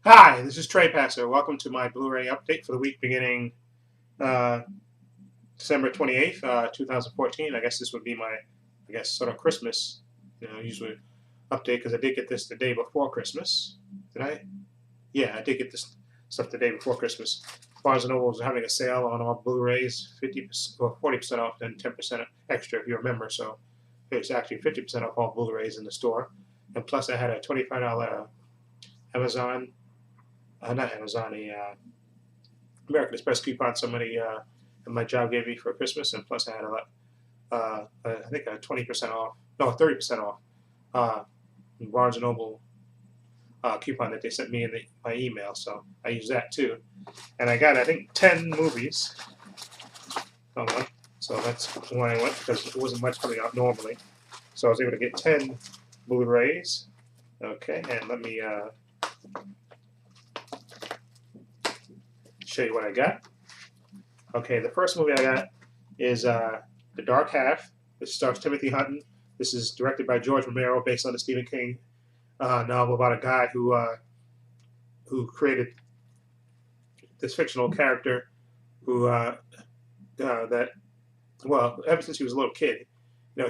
Hi, this is trepacer. Welcome to my Blu Ray update for the week beginning uh, December 28th, 2014. I guess this would be my, sort of Christmas, usually update because I did get this the day before Christmas. Did I? Yeah, I did get this stuff the day before Christmas. Barnes & Noble was having a sale on all Blu-rays, 50% or 40% off, and 10% extra if you remember. So it's actually 50% off all Blu-rays in the store. And plus I had a $25 Amazon, not Amazon, American Express coupon somebody at my job gave me for Christmas, and plus I had I think a 20% off, no, 30% off Barnes and Noble coupon that they sent me in my email. So I used that too, and I got I think 10 movies. Hold on. So that's when I went because it wasn't much coming out normally. So I was able to get 10 Blu-rays. Okay, and let me show you what I got. Okay, the first movie I got is The Dark Half. This stars Timothy Hutton. This is directed by George Romero, based on the Stephen King novel about a guy who created this fictional character that, well, ever since he was a little kid,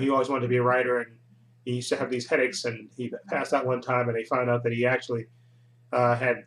he always wanted to be a writer, and he used to have these headaches, and he passed out one time, and they found out that he actually had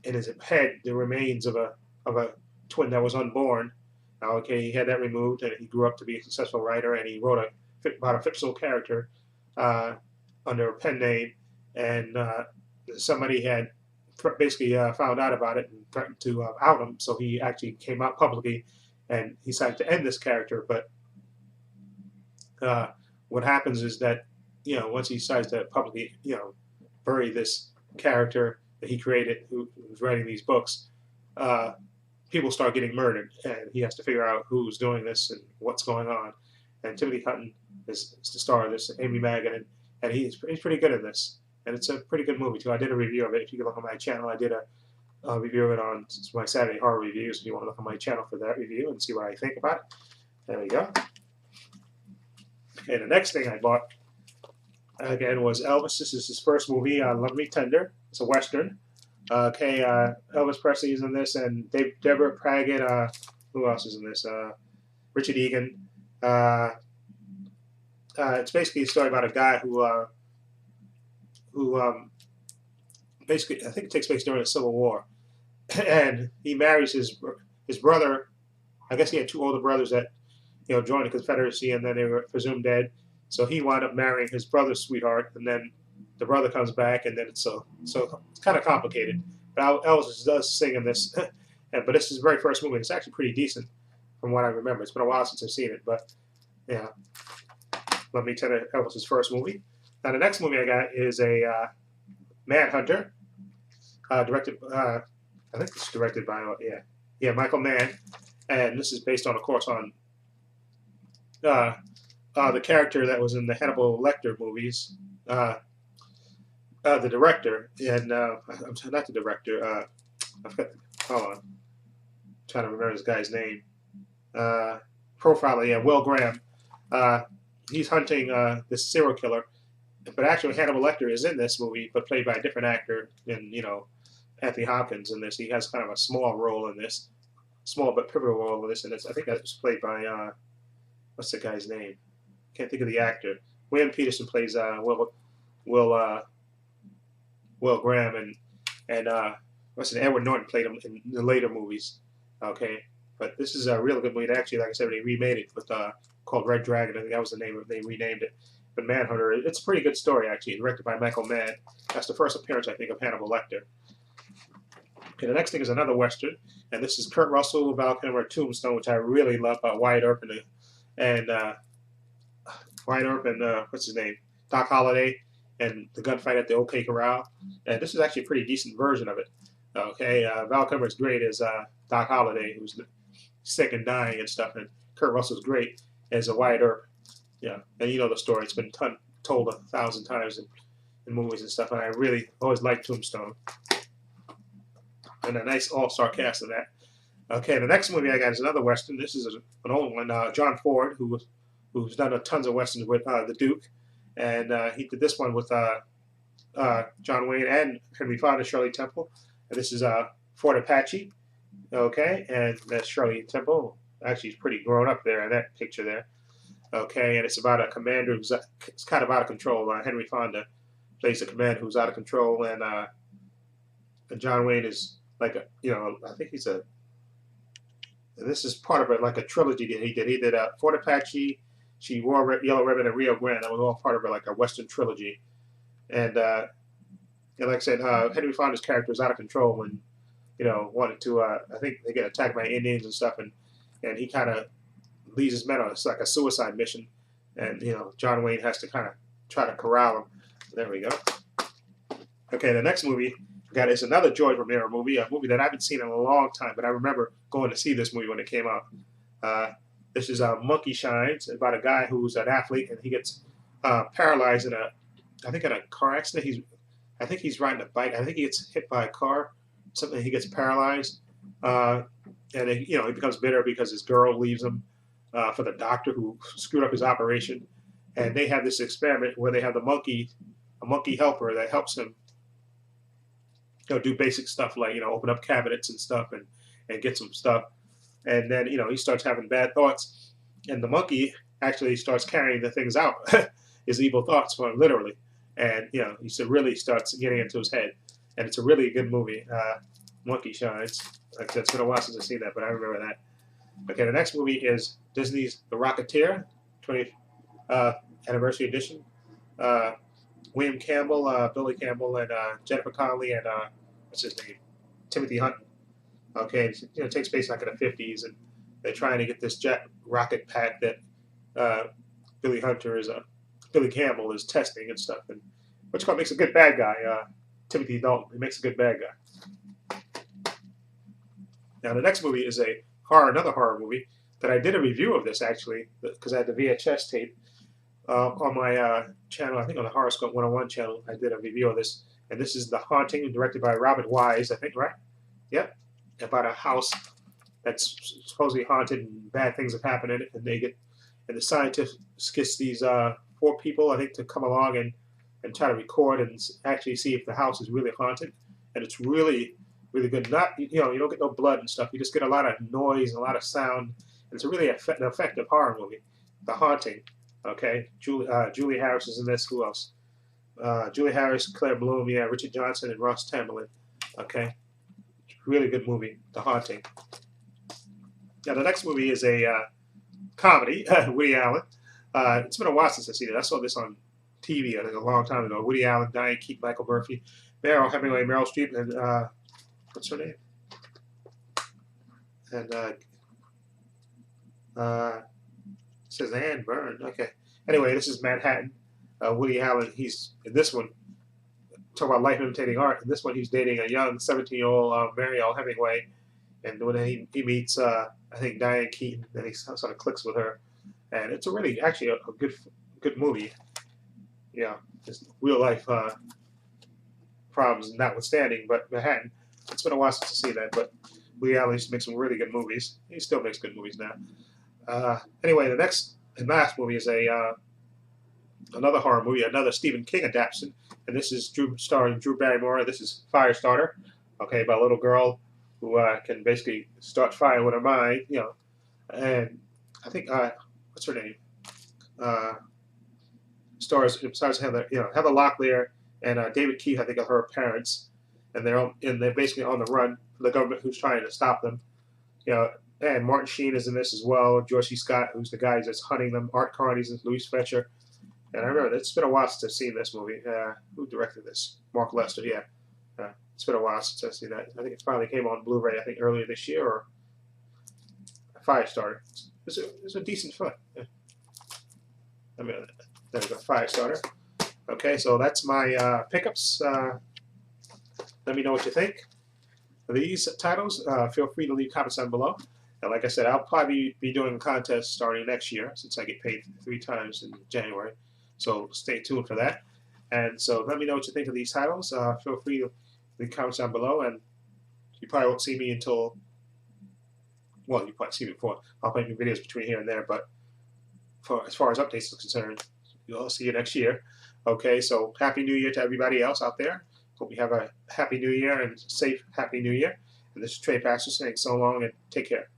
in his head the remains of a twin that was unborn. Okay, he had that removed, and he grew up to be a successful writer, and he wrote about a fictional character under a pen name, and somebody had basically found out about it and threatened to out him, so he actually came out publicly, and he decided to end this character. But what happens is that, once he decides to publicly, bury this character that he created, who was writing these books, people start getting murdered, and he has to figure out who's doing this and what's going on. And Timothy Hutton is the star of this, Amy Madigan, and he's pretty good in this. And it's a pretty good movie too. I did a review of it. If you can look on my channel, I did a review of it on my Saturday Horror Reviews. If you want to look on my channel for that review and see what I think about it, there we go. Okay, the next thing I bought again was Elvis. This is his first movie, Love Me Tender. It's a Western. Okay, Elvis Presley is in this, and Deborah Praggett. Who else is in this? Richard Egan. It's basically a story about a guy who basically, I think it takes place during the Civil War, and he marries his brother. I guess he had two older brothers that joined the Confederacy, and then they were presumed dead. So he wound up marrying his brother's sweetheart, and then the brother comes back, and then it's kind of complicated. But Elvis does sing in this, but this is his very first movie. It's actually pretty decent from what I remember. It's been a while since I've seen it, but yeah. Let me tell you, Elvis's first movie. Now the next movie I got is a Manhunter, directed. I think it's directed by Michael Mann, and this is based on, of course, on the character that was in the Hannibal Lecter movies. The director, and I'm not the director. I forgot. Hold on, I'm trying to remember this guy's name. Profiler, Will Graham. He's hunting this serial killer, but actually Hannibal Lecter is in this movie, but played by a different actor than Anthony Hopkins in this. He has kind of a small role in this, small but pivotal role in this, and I think that was played by what's the guy's name? Can't think of the actor. William Peterson plays Will Graham, and Edward Norton played him in the later movies. Okay, but this is a real good movie. Actually, like I said, they remade it with called Red Dragon. I think that was the name of it. They renamed it. But Manhunter, it's a pretty good story actually, directed by Michael Mann. That's the first appearance I think of Hannibal Lecter. Okay, the next thing is another Western, and this is Kurt Russell, Val Kilmer, Tombstone, which I really love. Wyatt Earp and what's his name, Doc Holliday, and the gunfight at the OK Corral. And this is actually a pretty decent version of it. Okay, Val Kilmer is great as Doc Holliday, who's sick and dying and stuff, and Kurt Russell's great as a Wyatt Earp. Yeah, and you know the story. It's been told 1,000 times in movies and stuff, and I really always liked Tombstone. And a nice all-star cast in that. Okay, the next movie I got is another Western. This is an old one. John Ford, who's done tons of Westerns with The Duke, and he did this one with John Wayne and Henry Fonda, Shirley Temple. And this is Fort Apache. Okay, and that's Shirley Temple. Actually, he's pretty grown up there in that picture there. Okay, and it's about a commander who's it's kind of out of control. Henry Fonda plays the commander who's out of control, and John Wayne is like I think he's a. This is part of like a trilogy that he did. He did Fort Apache, She Wore Yellow Ribbon, and Rio Grande. That was all part of like a Western trilogy, and like I said, Henry Fonda's character is out of control when wanted to. I think they get attacked by Indians and stuff, and he kind of leads his men on it's like a suicide mission, and John Wayne has to kind of try to corral him. There we go. Okay, the next movie we got is another George Romero movie, a movie that I haven't seen in a long time, but I remember going to see this movie when it came out. This is Monkey Shines, about a guy who's an athlete and he gets paralyzed in a car accident. I think he's riding a bike. I think he gets hit by a car, something. He gets paralyzed, and he becomes bitter because his girl leaves him for the doctor who screwed up his operation. And they have this experiment where they have a monkey helper that helps him do basic stuff like open up cabinets and stuff and get some stuff. And then he starts having bad thoughts, and the monkey actually starts carrying the things out, his evil thoughts for him literally. And he really starts getting into his head, and it's a really good movie. Monkey Shines. Like it's been a while since I've seen that, but I remember that. Okay, the next movie is Disney's The Rocketeer, 20th anniversary edition. William Campbell, Billy Campbell, and Jennifer Connelly, and what's his name, Timothy Hutton. Okay, it takes place like in the 50s, and they're trying to get this jet rocket pack that Billy Campbell is testing and stuff, and which makes a good bad guy. Timothy Dalton, he makes a good bad guy. Now the next movie is another horror movie that I did a review of this actually because I had the VHS tape on my channel. I think on the Horoscope 101 channel, I did a review of this, and this is The Haunting, directed by Robert Wise, I think, right? Yep. About a house that's supposedly haunted and bad things have happened in it, and the scientist gets these 4 people, I think, to come along and try to record and actually see if the house is really haunted. And it's really, really good. Not you don't get no blood and stuff. You just get a lot of noise and a lot of sound. And it's a really an effective horror movie. The Haunting. Okay, Julie Harris is in this. Who else? Julie Harris, Claire Bloom, yeah, Richard Johnson, and Ross Tamblyn. Okay, really good movie, The Haunting. Now the next movie is a comedy, Woody Allen. It's been a while since I've seen it. I saw this on TV, I think, a long time ago. Woody Allen, Diane Keaton, Michael Murphy, Meryl Hemingway, Meryl Streep, and what's her name? And it says Anne Byrne. Okay. Anyway, this is Manhattan. Woody Allen, he's in this one. Talk about life imitating art. In this one, he's dating a young 17-year-old Meryl Hemingway, and when he meets, I think, Diane Keaton, then he sort of clicks with her, and it's actually a good movie. Yeah, just real life problems notwithstanding, but Manhattan. It's been a while since I've seen that, but Woody Allen used to make some really good movies. He still makes good movies now. Anyway, the next and last movie is another horror movie, another Stephen King adaptation, and this is starring Drew Barrymore. This is Firestarter, okay, about a little girl who can basically start fire with her mind, and I think what's her name? Stars Heather Locklear and David Keith, I think, are her parents, and they're basically on the run from the government who's trying to stop them, And Martin Sheen is in this as well. George C. Scott, who's the guy that's hunting them. Art Carney's and Louise Fletcher. And I remember it's been a while since I've seen this movie. Who directed this? Mark Lester. Yeah, it's been a while since I've seen that. I think it finally came on Blu Ray. I think earlier this year or Firestarter. It's a decent film. Yeah. I mean, there we go. Firestarter. Okay, so that's my pickups. Let me know what you think of these titles. Feel free to leave comments down below. And like I said, I'll probably be doing a contest starting next year since I get paid 3 times in January. So stay tuned for that. And so let me know what you think of these titles. Feel free to leave comments down below. And you probably won't see me until, well, you probably see me before. I'll make videos between here and there. But as far as updates are concerned, I'll see you next year. Okay, so Happy New Year to everybody else out there. Hope you have a happy new year and safe happy new year. And this is Trepacer saying so long and take care.